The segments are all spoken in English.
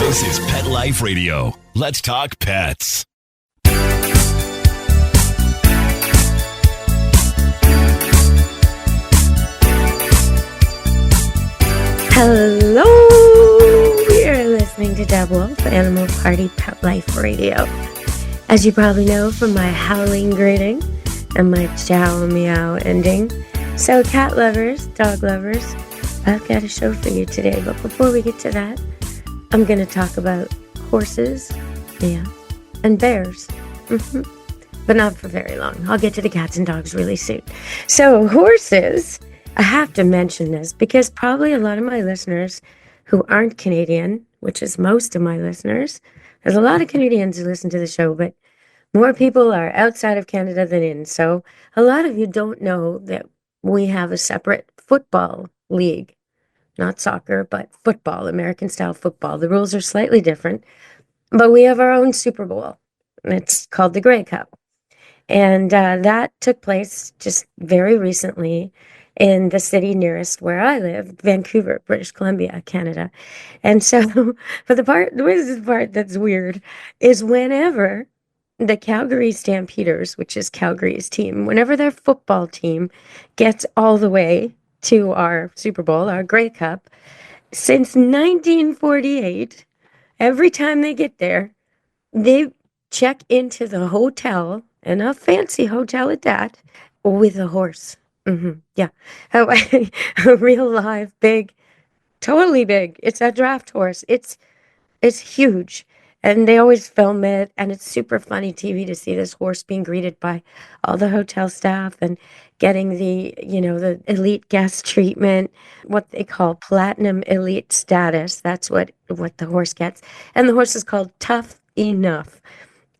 This is Pet Life Radio. Let's talk pets. Hello! You're listening to Deborah Wolfe, Animal Party Pet Life Radio. As you probably know from my howling greeting and my chow meow ending. So cat lovers, dog lovers, I've got a show for you today. But before we get to that, I'm going to talk about horses, and bears. But not for very long. I'll get to the cats and dogs really soon. So horses, I have to mention this because probably a lot of my listeners who aren't Canadian, which is most of my listeners, there's a lot of Canadians who listen to the show, but more people are outside of Canada than in. So a lot of you don't know that we have a separate football league. Not soccer, but football, American-style football. The rules are slightly different, but we have our own Super Bowl. It's called the Grey Cup. And that took place just very recently in the city nearest where I live, Vancouver, British Columbia, Canada. And so, but the part that's weird is whenever the Calgary Stampeders, which is Calgary's team, whenever their football team gets all the way to our Super Bowl, our Grey Cup, since 1948, every time they get there, they check into the hotel, and a fancy hotel at that, with a horse. Yeah. A real live, big, totally big. It's a draft horse. It's huge. And they always film it, and it's super funny TV to see this horse being greeted by all the hotel staff and getting the elite guest treatment, what they call platinum elite status. That's what the horse gets. And the horse is called Tough Enough.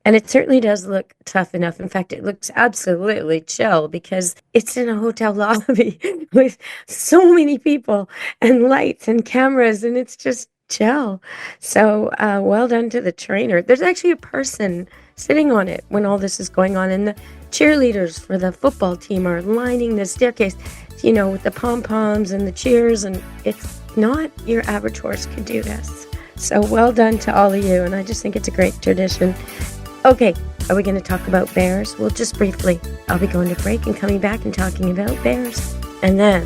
And it certainly does look tough enough. In fact, it looks absolutely chill because it's in a hotel lobby with so many people and lights and cameras, and it's just chill. So well done to the trainer. There's actually a person sitting on it when all this is going on, and the cheerleaders for the football team are lining the staircase, with the pom-poms and the cheers, and it's not your average horse could do this. So well done to all of you, and I just think it's a great tradition. Okay, are we going to talk about bears? Well, just briefly. I'll be going to break and coming back and talking about bears. And then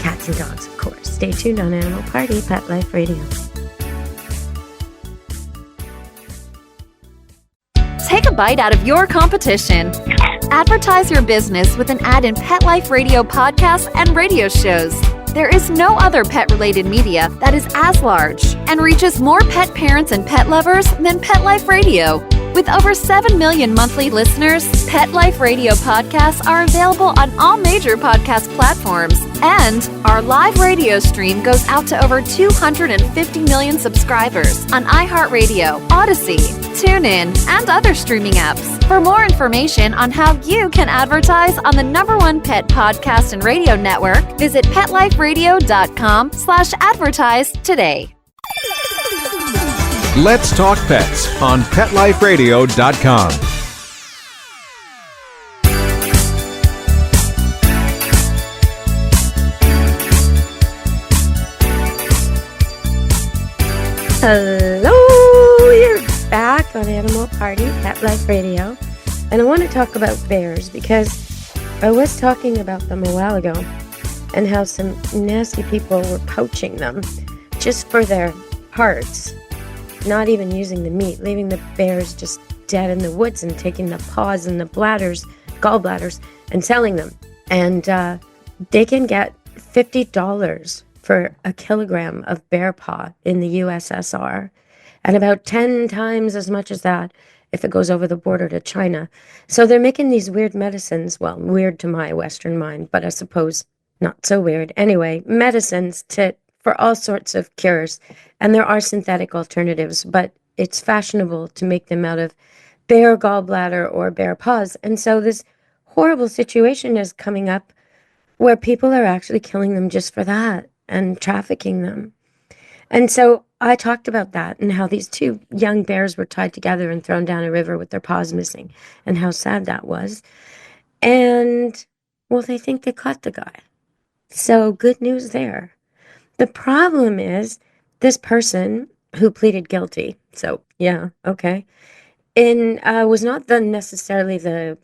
cats and dogs, of course. Stay tuned on Animal Party Pet Life Radio. Take a bite out of your competition. Advertise your business with an ad in Pet Life Radio podcasts and radio shows. There is no other pet-related media that is as large and reaches more pet parents and pet lovers than Pet Life Radio. With over 7 million monthly listeners, Pet Life Radio podcasts are available on all major podcast platforms. And our live radio stream goes out to over 250 million subscribers on iHeartRadio, Odyssey, TuneIn, and other streaming apps. For more information on how you can advertise on the #1 pet podcast and radio network, visit PetLifeRadio.com/advertise today. Let's Talk Pets on PetLifeRadio.com. Hello, you're back on Animal Party Pet Life Radio. And I want to talk about bears because I was talking about them a while ago and how some nasty people were poaching them just for their hearts. Not even using the meat, leaving the bears just dead in the woods and taking the paws and the gallbladders, and selling them. And they can get $50 for a kilogram of bear paw in the USSR, and about 10 times as much as that if it goes over the border to China. So they're making these weird medicines, well, weird to my Western mind, but I suppose not so weird. Anyway, medicines for all sorts of cures. And there are synthetic alternatives, but it's fashionable to make them out of bear gallbladder or bear paws. And so this horrible situation is coming up where people are actually killing them just for that and trafficking them. And so I talked about that and how these two young bears were tied together and thrown down a river with their paws missing and how sad that was. And, well, they think they caught the guy. So good news there. The problem is this person who pleaded guilty. So, yeah, okay. And was not necessarily the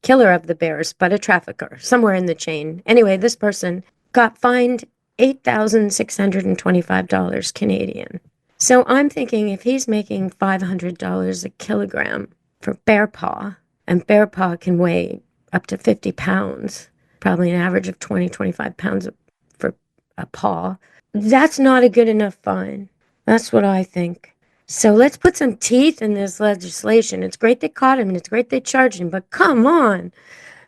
killer of the bears, but a trafficker somewhere in the chain. Anyway, this person got fined $8,625 Canadian. So I'm thinking if he's making $500 a kilogram for bear paw, and bear paw can weigh up to 50 pounds, probably an average of 25 pounds for a paw, that's not a good enough fine. That's what I think. So let's put some teeth in this legislation. It's great they caught him and it's great they charged him, but come on.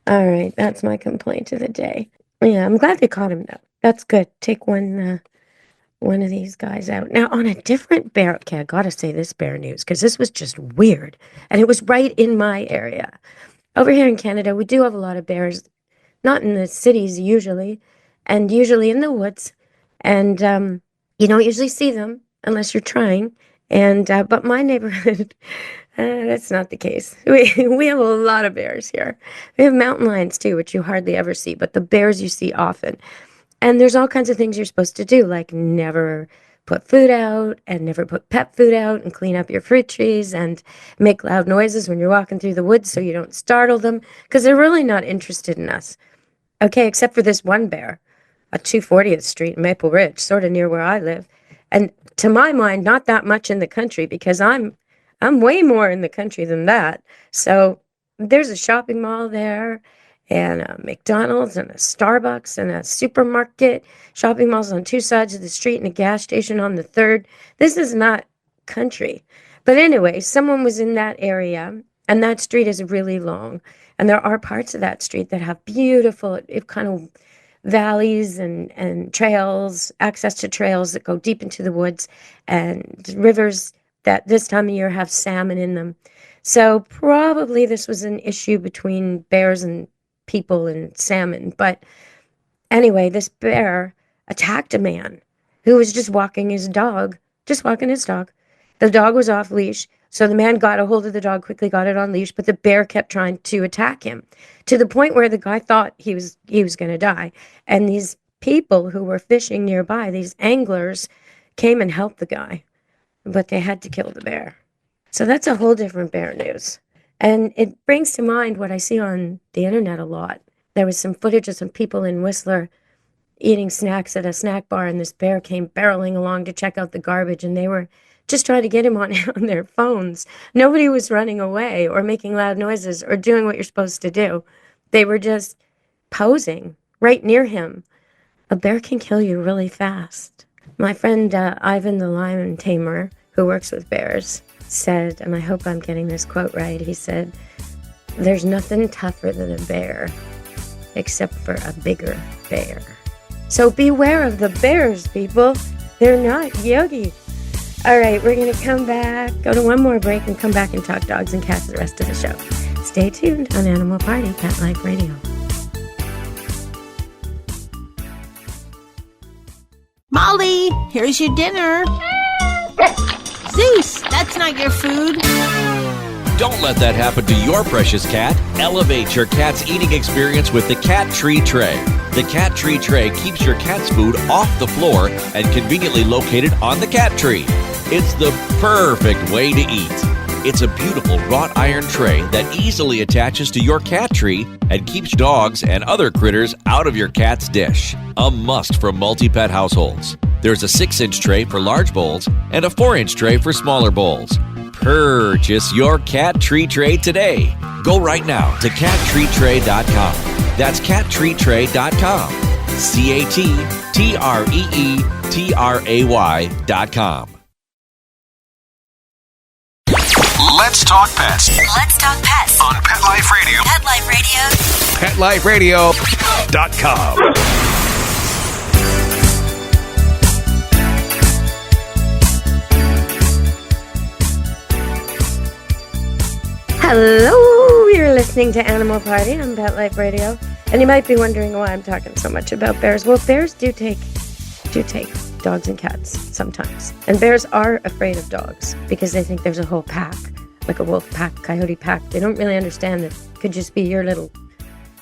All right, that's my complaint of the day. Yeah, I'm glad they caught him, though. That's good. Take one of these guys out. Now, on a different bear, okay, I gotta say this bear news, because this was just weird, and it was right in my area. Over here in Canada, we do have a lot of bears, not in the cities usually, and usually in the woods, and you don't usually see them unless you're trying, and but my neighborhood, that's not the case. We have a lot of bears here. We have mountain lions too, which you hardly ever see, but the bears you see often. And there's all kinds of things you're supposed to do, like never put food out and never put pet food out and clean up your fruit trees and make loud noises when you're walking through the woods so you don't startle them, because they're really not interested in us. Okay, except for this one bear at 240th Street in Maple Ridge, sort of near where I live. And to my mind, not that much in the country, because I'm way more in the country than that. So there's a shopping mall there, and a McDonald's and a Starbucks and a supermarket, shopping malls on two sides of the street and a gas station on the third. This is not country. But anyway, someone was in that area, and that street is really long. And there are parts of that street that have beautiful, kind of valleys and trails, access to trails that go deep into the woods, and rivers that this time of year have salmon in them. So probably this was an issue between bears and people and salmon. But anyway, this bear attacked a man who was just walking his dog. The dog was off leash. So the man got a hold of the dog, quickly got it on leash, but the bear kept trying to attack him to the point where the guy thought he was going to die. And these people who were fishing nearby, these anglers, came and helped the guy, but they had to kill the bear. So that's a whole different bear news. And it brings to mind what I see on the internet a lot. There was some footage of some people in Whistler eating snacks at a snack bar, and this bear came barreling along to check out the garbage, and they were just trying to get him on their phones. Nobody was running away or making loud noises or doing what you're supposed to do. They were just posing right near him. A bear can kill you really fast. My friend Ivan the lion tamer, who works with bears, said, and I hope I'm getting this quote right, he said, "There's nothing tougher than a bear, except for a bigger bear." So beware of the bears, people. They're not yogi. All right, we're going to come back, go to one more break, and come back and talk dogs and cats the rest of the show. Stay tuned on Animal Party Pet Life Radio. Molly, here's your dinner. Zeus, that's not your food. Don't let that happen to your precious cat. Elevate your cat's eating experience with the Cat Tree Tray. The Cat Tree Tray keeps your cat's food off the floor and conveniently located on the cat tree. It's the perfect way to eat. It's a beautiful wrought iron tray that easily attaches to your cat tree and keeps dogs and other critters out of your cat's dish. A must for multi-pet households. There's a 6-inch tray for large bowls and a 4-inch tray for smaller bowls. Purchase your Cat Tree Tray today. Go right now to cattreetray.com. That's cattreetray.com. CATTREETRAY.com. Let's talk pets. Let's talk pets On Pet Life Radio. Pet Life Radio. PetLifeRadio.com. Hello, you're listening to Animal Party on Pet Life Radio. And you might be wondering why I'm talking so much about bears. Well, bears do take dogs and cats sometimes. And bears are afraid of dogs because they think there's a whole pack, like a wolf pack, coyote pack. They don't really understand that it could just be your little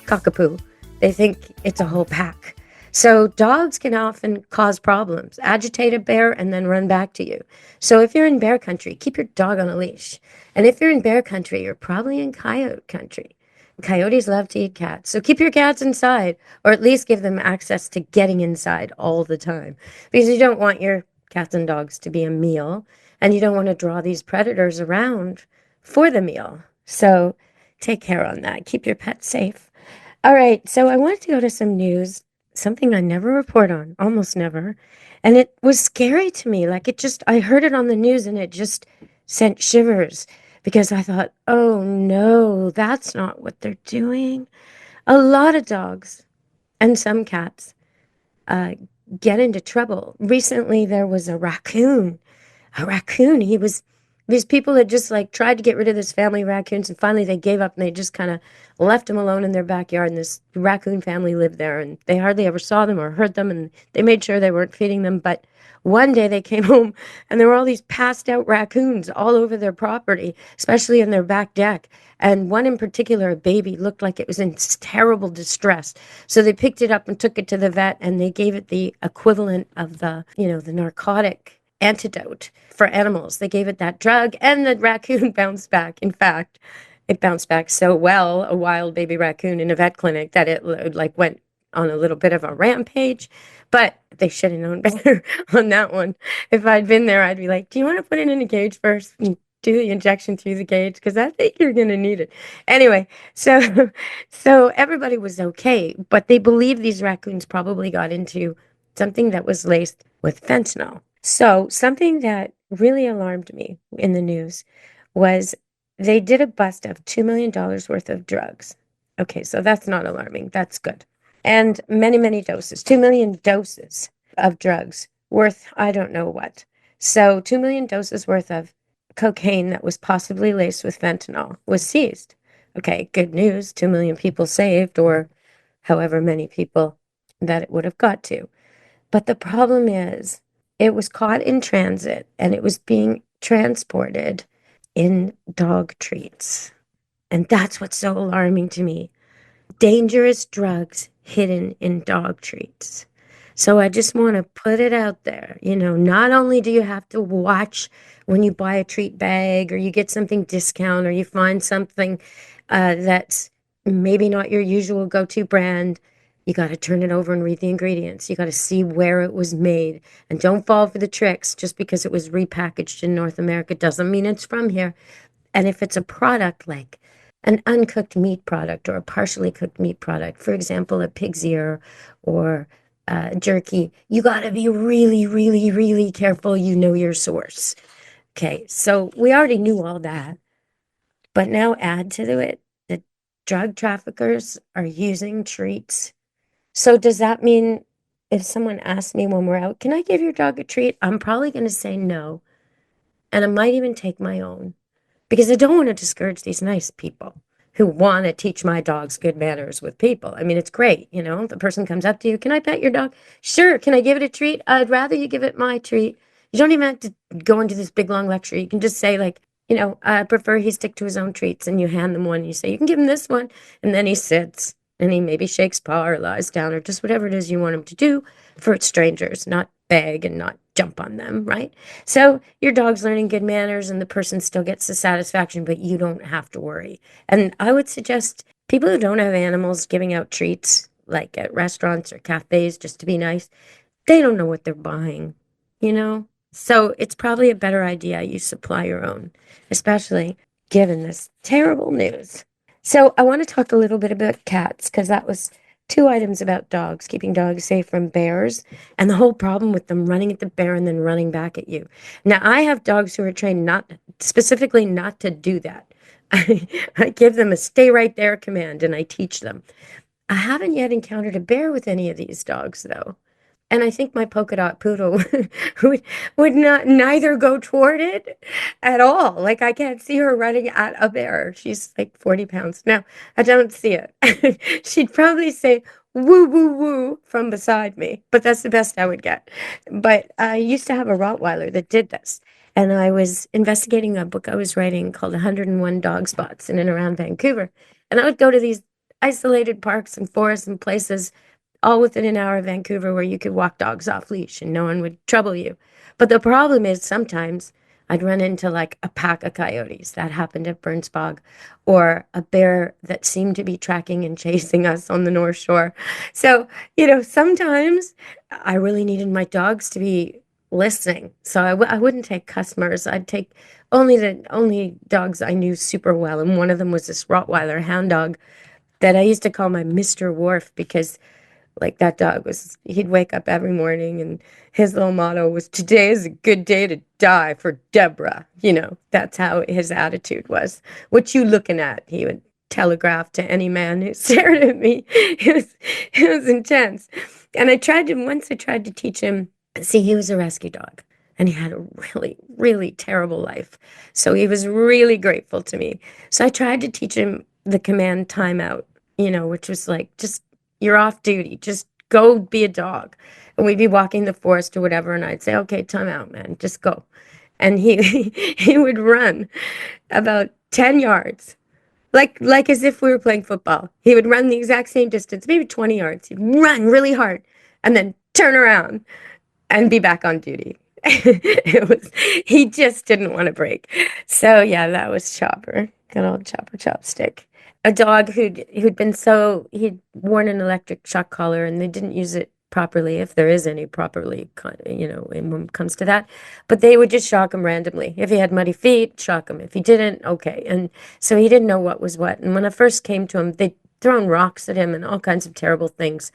cockapoo. They think it's a whole pack. So dogs can often cause problems, agitate a bear, and then run back to you. So if you're in bear country, keep your dog on a leash. And if you're in bear country, you're probably in coyote country. Coyotes love to eat cats. So keep your cats inside, or at least give them access to getting inside all the time. Because you don't want your cats and dogs to be a meal, and you don't want to draw these predators around for the meal. So take care on that. Keep your pets safe. All right, so I wanted to go to some news, something I never report on, almost never. And it was scary to me. Like I heard it on the news and it just sent shivers because I thought, oh no, that's not what they're doing. A lot of dogs and some cats uh, get into trouble. Recently, there was a raccoon. A raccoon. These people had just like tried to get rid of this family of raccoons, and finally they gave up and they just kind of left them alone in their backyard. And this raccoon family lived there, and they hardly ever saw them or heard them, and they made sure they weren't feeding them. But one day they came home, and there were all these passed out raccoons all over their property, especially in their back deck. And one in particular, a baby, looked like it was in terrible distress. So they picked it up and took it to the vet, and they gave it the equivalent of the narcotic antidote for animals. They gave it that drug, and the raccoon bounced back. In fact, it bounced back so well, a wild baby raccoon in a vet clinic, that it like went on a little bit of a rampage. But they should have known better on that one. If I'd been there, I'd be like, do you want to put it in a cage first and do the injection through the cage? Because I think you're going to need it. Anyway, so so everybody was okay, but they believe these raccoons probably got into something that was laced with fentanyl. So something that really alarmed me in the news was they did a bust of $2 million worth of drugs. Okay, so that's not alarming. That's good. And many, many doses, 2 million doses of drugs worth, I don't know what. So 2 million doses worth of cocaine that was possibly laced with fentanyl was seized. Okay, good news. 2 million people saved, or however many people that it would have got to. But the problem is, it was caught in transit and it was being transported in dog treats. And that's what's so alarming to me. Dangerous drugs hidden in dog treats. So I just want to put it out there. Not only do you have to watch when you buy a treat bag or you get something discount or you find something that's maybe not your usual go-to brand, you got to turn it over and read the ingredients. You got to see where it was made. And don't fall for the tricks. Just because it was repackaged in North America doesn't mean it's from here. And if it's a product like an uncooked meat product or a partially cooked meat product, for example, a pig's ear or jerky, you got to be really, really, really careful. You know your source. Okay, so we already knew all that. But now add to it that drug traffickers are using treats. So does that mean if someone asks me when we're out, can I give your dog a treat? I'm probably going to say no. And I might even take my own because I don't want to discourage these nice people who want to teach my dogs good manners with people. I mean, it's great. The person comes up to you. Can I pet your dog? Sure. Can I give it a treat? I'd rather you give it my treat. You don't even have to go into this big long lecture. You can just say like, I prefer he stick to his own treats, and you hand them one. And you say, you can give him this one. And then he sits and he maybe shakes paw or lies down or just whatever it is you want him to do for strangers, not beg and not jump on them, right? So your dog's learning good manners and the person still gets the satisfaction, but you don't have to worry. And I would suggest people who don't have animals giving out treats, like at restaurants or cafes, just to be nice, they don't know what they're buying, you know? So it's probably a better idea you supply your own, especially given this terrible news. So I want to talk a little bit about cats, because that was 2 items about dogs, keeping dogs safe from bears, and the whole problem with them running at the bear and then running back at you. Now, I have dogs who are trained specifically not to do that. I give them a stay right there command and I teach them. I haven't yet encountered a bear with any of these dogs, though. And I think my polka dot poodle would neither go toward it at all. Like, I can't see her running at a bear. She's like 40 pounds. No, I don't see it. She'd probably say, woo, woo, woo from beside me. But that's the best I would get. But I used to have a Rottweiler that did this. And I was investigating a book I was writing called 101 Dog Spots in and around Vancouver. And I would go to these isolated parks and forests and places all within an hour of Vancouver where you could walk dogs off leash and no one would trouble you. But the problem is sometimes I'd run into like a pack of coyotes. That happened at Burns Bog, or a bear that seemed to be tracking and chasing us on the North Shore. So, sometimes I really needed my dogs to be listening. So I wouldn't take customers. I'd take only dogs I knew super well. And one of them was this Rottweiler hound dog that I used to call my Mr. Wolfe because like that dog he'd wake up every morning and his little motto was, "Today is a good day to die for Deborah." That's how his attitude was. "What you looking at?" He would telegraph to any man who stared at me. It was intense. And once I tried to teach him, see, he was a rescue dog and he had a really, really terrible life. So he was really grateful to me. So I tried to teach him the command timeout, which was like, just, you're off duty. Just go be a dog. And we'd be walking the forest or whatever, and I'd say, "Okay, time out, man. Just go." And he would run about 10 yards, like as if we were playing football. He would run the exact same distance, maybe 20 yards. He'd run really hard and then turn around and be back on duty. He just didn't want to break. So yeah, that was Chopper. Good old Chopper Chopstick. A dog he'd worn an electric shock collar and they didn't use it properly, if there is any properly, when it comes to that. But they would just shock him randomly. If he had muddy feet, shock him. If he didn't, okay. And so he didn't know what was what. And when I first came to him, they'd thrown rocks at him and all kinds of terrible things.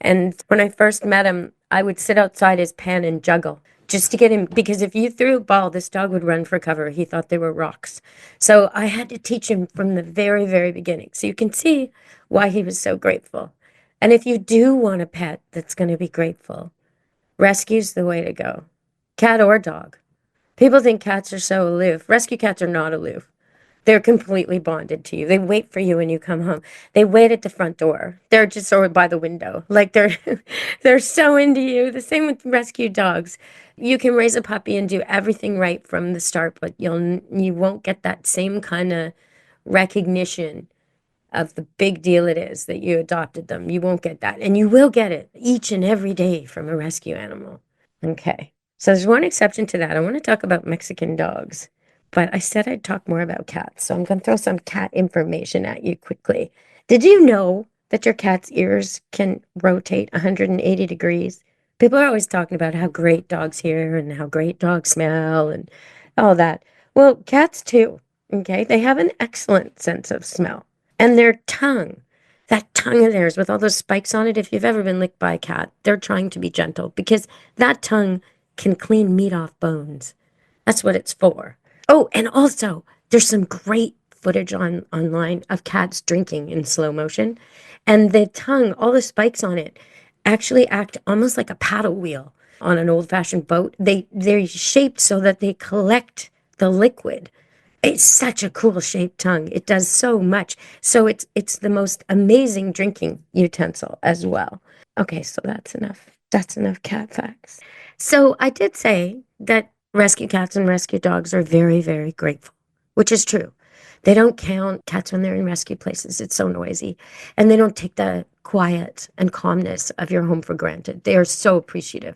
And when I first met him, I would sit outside his pen and juggle just to get him, because if you threw a ball, this dog would run for cover. He thought they were rocks. So I had to teach him from the very, very beginning. So you can see why he was so grateful. And if you do want a pet that's going to be grateful, rescue's the way to go. Cat or dog. People think cats are so aloof. Rescue cats are not aloof. They're completely bonded to you. They wait for you when you come home. They wait at the front door. They're just over by the window. Like they're so into you. The same with rescue dogs. You can raise a puppy and do everything right from the start, but you won't get that same kind of recognition of the big deal it is that you adopted them. You won't get that. And you will get it each and every day from a rescue animal. Okay. So there's one exception to that. I want to talk about Mexican dogs. But I said I'd talk more about cats, so I'm going to throw some cat information at you quickly. Did you know that your cat's ears can rotate 180 degrees? People are always talking about how great dogs hear and how great dogs smell and all that. Well, cats too, okay? They have an excellent sense of smell. And their tongue, that tongue of theirs with all those spikes on it, if you've ever been licked by a cat, they're trying to be gentle because that tongue can clean meat off bones. That's what it's for. Oh, and also, there's some great footage online of cats drinking in slow motion. And the tongue, all the spikes on it, actually act almost like a paddle wheel on an old-fashioned boat. They're shaped so that they collect the liquid. It's such a cool shaped tongue. It does so much. So it's the most amazing drinking utensil as well. Okay, so that's enough. That's enough cat facts. So I did say that rescue cats and rescue dogs are very, very grateful, which is true. They don't count cats when they're in rescue places. It's so noisy. And they don't take the quiet and calmness of your home for granted. They are so appreciative.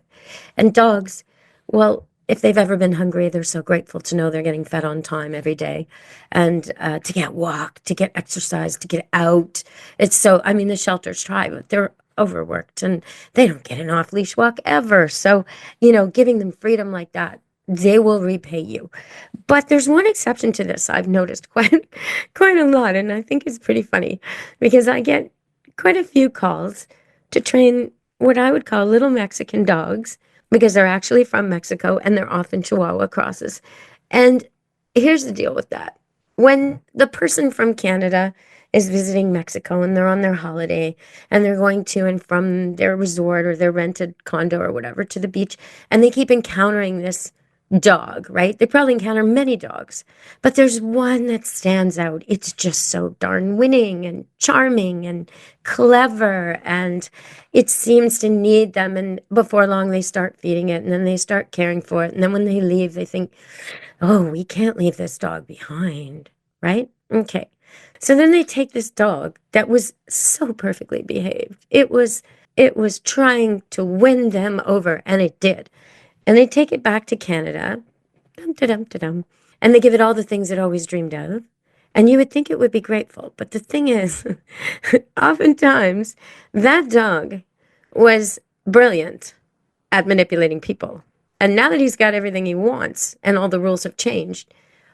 And dogs, well, if they've ever been hungry, they're so grateful to know they're getting fed on time every day and to get walked, to get exercise, to get out. The shelters try, but they're overworked and they don't get an off-leash walk ever. So, giving them freedom like that, they will repay you. But there's one exception to this I've noticed quite a lot, and I think it's pretty funny because I get quite a few calls to train what I would call little Mexican dogs because they're actually from Mexico and they're often Chihuahua crosses. And here's the deal with that. When the person from Canada is visiting Mexico and they're on their holiday and they're going to and from their resort or their rented condo or whatever to the beach, and they keep encountering this dog, right? They probably encounter many dogs, but there's one that stands out. It's just so darn winning and charming and clever, and it seems to need them. And before long, they start feeding it, and then they start caring for it. And then when they leave, they think, oh, we can't leave this dog behind, right? Okay. So then they take this dog that was so perfectly behaved. It was It was trying to win them over, and it did. And they take it back to Canada, dum-da-dum-da-dum, and they give it all the things it always dreamed of. And you would think it would be grateful. But the thing is, oftentimes, that dog was brilliant at manipulating people. And now that he's got everything he wants and all the rules have changed,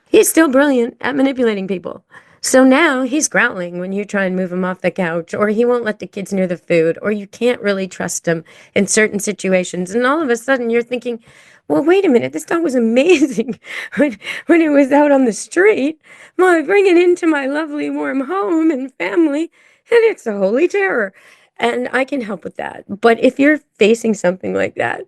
he's still brilliant at manipulating people. So now he's growling when you try and move him off the couch, or he won't let the kids near the food, or you can't really trust him in certain situations. And all of a sudden you're thinking, well, wait a minute, this dog was amazing when it was out on the street. Well, I bring it into my lovely warm home and family, and it's a holy terror. And I can help with that. But if you're facing something like that,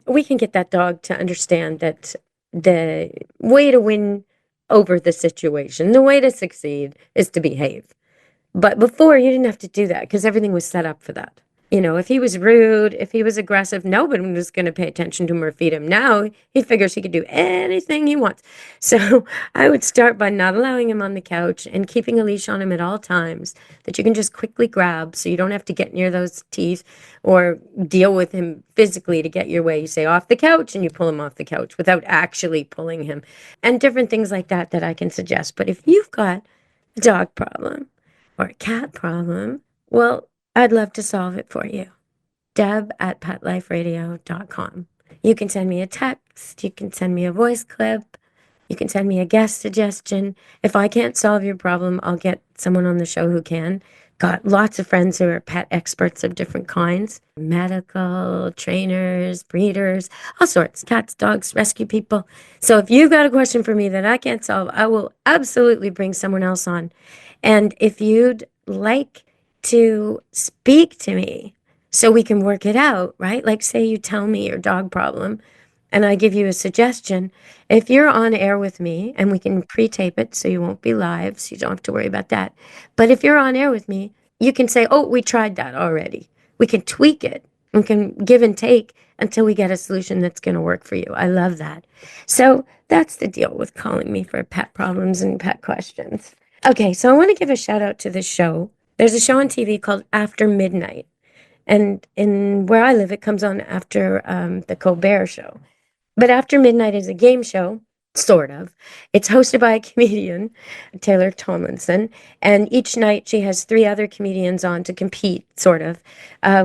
we can get that dog to understand that the way to win over the situation, the way to succeed is to behave. But before, you didn't have to do that because everything was set up for that. You know, if he was rude, if he was aggressive, nobody was going to pay attention to him or feed him. Now he figures he could do anything he wants. So I would start by not allowing him on the couch and keeping a leash on him at all times that you can just quickly grab so you don't have to get near those teeth or deal with him physically to get your way. You say off the couch and you pull him off the couch without actually pulling him, and different things like that that I can suggest. But if you've got a dog problem or a cat problem, well, I'd love to solve it for you. Deb@PetLifeRadio.com. You can send me a text. You can send me a voice clip. You can send me a guest suggestion. If I can't solve your problem, I'll get someone on the show who can. Got lots of friends who are pet experts of different kinds. Medical, trainers, breeders, all sorts. Cats, dogs, rescue people. So if you've got a question for me that I can't solve, I will absolutely bring someone else on. And if you'd like to speak to me so we can work it out, right? Like say you tell me your dog problem and I give you a suggestion. If you're on air with me, and we can pre-tape it so you won't be live, so you don't have to worry about that. But if you're on air with me, you can say, oh, we tried that already. We can tweak it. We can give and take until we get a solution that's going to work for you. I love that. So that's the deal with calling me for pet problems and pet questions. Okay, so I want to give a shout out to this show. There's a show on TV called After Midnight. And in where I live, it comes on after the Colbert Show. But After Midnight is a game show, sort of. It's hosted by a comedian, Taylor Tomlinson. And each night she has 3 other comedians on to compete, sort of,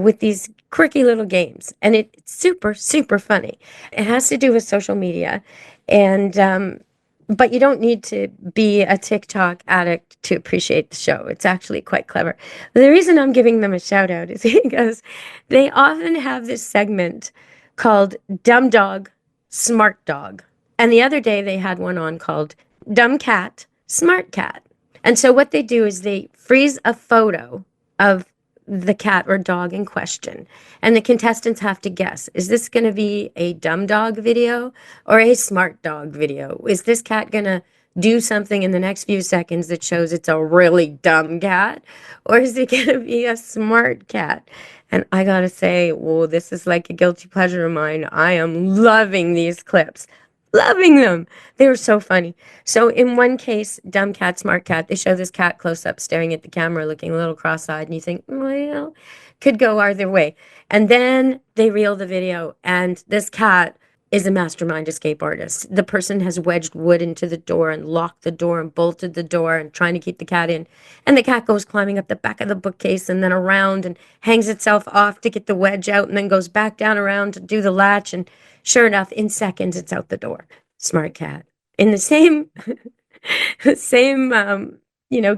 with these quirky little games. And it's super, super funny. It has to do with social media. And but you don't need to be a TikTok addict to appreciate the show. It's actually quite clever. The reason I'm giving them a shout out is because they often have this segment called Dumb Dog, Smart Dog. And the other day they had one on called Dumb Cat, Smart Cat. And so what they do is they freeze a photo of the cat or dog in question. And the contestants have to guess, is this going to be a dumb dog video or a smart dog video? Is this cat going to do something in the next few seconds that shows it's a really dumb cat? Or is it going to be a smart cat? And I got to say, whoa, this is like a guilty pleasure of mine. I am loving these clips. Loving them. They were so funny. So in one case, dumb cat, smart cat, they show this cat close up staring at the camera looking a little cross-eyed, and you think, well, could go either way. And then they reel the video, and this cat is a mastermind escape artist. The person has wedged wood into the door and locked the door and bolted the door and trying to keep the cat in. And the cat goes climbing up the back of the bookcase and then around and hangs itself off to get the wedge out and then goes back down around to do the latch. And sure enough, in seconds, it's out the door. Smart cat. In the same,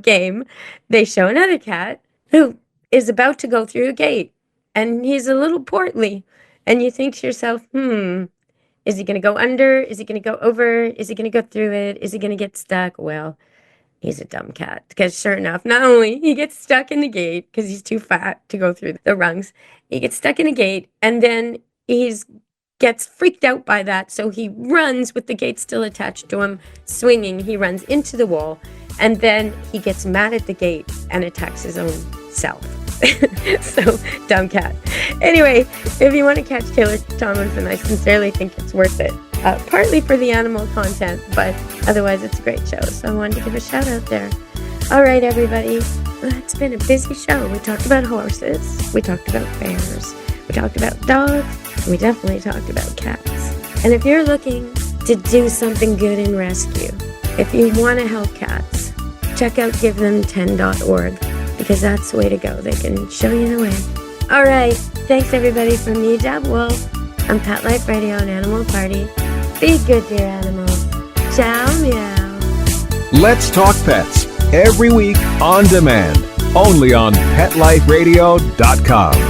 game, they show another cat who is about to go through a gate. And he's a little portly. And you think to yourself, is he going to go under? Is he going to go over? Is he going to go through it? Is he going to get stuck? Well, he's a dumb cat. Because sure enough, not only he gets stuck in the gate because he's too fat to go through the rungs, he gets stuck in a gate and then gets freaked out by that. So he runs with the gate still attached to him, swinging. He runs into the wall and then he gets mad at the gate and attacks his own self. So, dumb cat. Anyway, if you want to catch Taylor Tomlinson, I sincerely think it's worth it. Partly for the animal content, but otherwise it's a great show. So I wanted to give a shout out there. All right, everybody. It's been a busy show. We talked about horses. We talked about bears. We talked about dogs. And we definitely talked about cats. And if you're looking to do something good in rescue, if you want to help cats, check out GiveThem10.org because that's the way to go. They can show you the way. All right. Thanks, everybody, from me, Deb Wolfe, on Pet Life Radio and Animal Party. Be good to your animals. Ciao, meow. Let's Talk Pets every week on demand, only on PetLifeRadio.com.